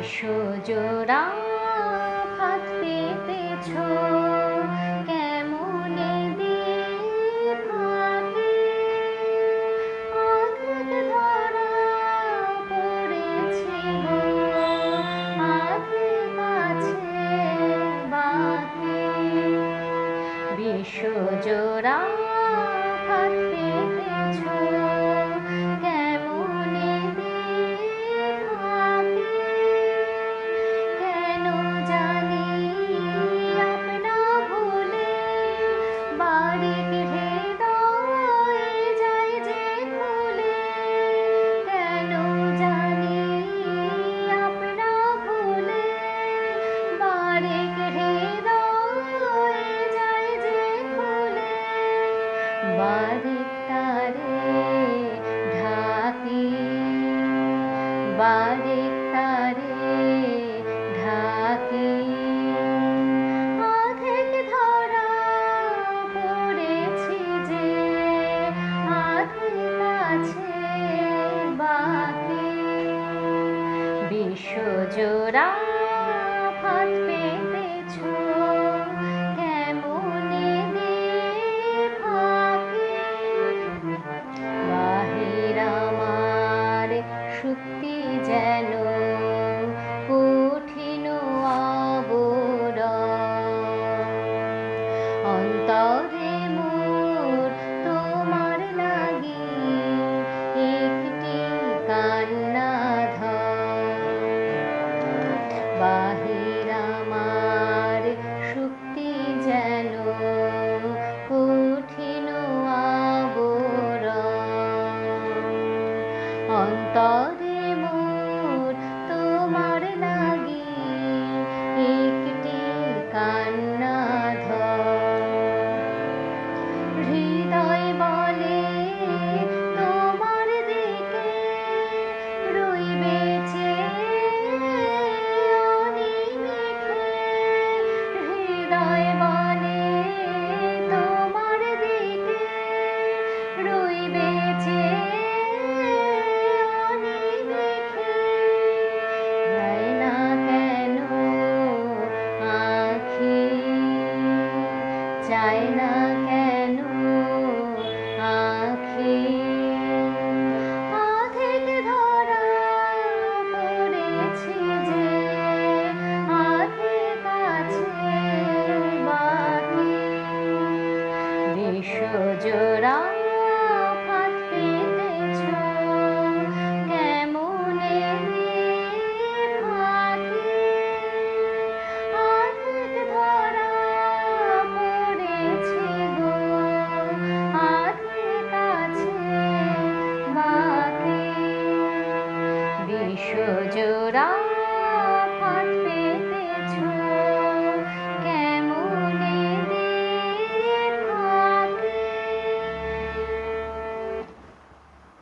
বিশ্বজোড়া ফাঁদ পেতেছ কেমনে দিয়ে ফাঁকে আঘাত ধরা পড়েছি গো আঘে কাছে বাকি বিশ্বজোড়া ফাঁদ পেতেছ কেমনে দিয়ে ফাঁকে কেন জানি আপনা ভুলে বারিক হৃদয়ে যায় যে খুলে কেন জানি আপনা ভুলে বারিক হৃদয়ে যায় যে খুলে বারিক তারে ঢাকি বারিক তারে ঢাকি আঘাত ধরা পড়েছি যে আঘে কাছে বাকি বিশ্বজোড়া ফাঁদ পেতেছ কেমনে দিয়ে ফাঁকে বাহির আমার শুক্তি যেন কঠিন আবরণ অন্তরে মোর তোমার লাগি একটি কান্না ধর বাহির আমার শুক্তি যেন কঠিন আবরণ অন্তরে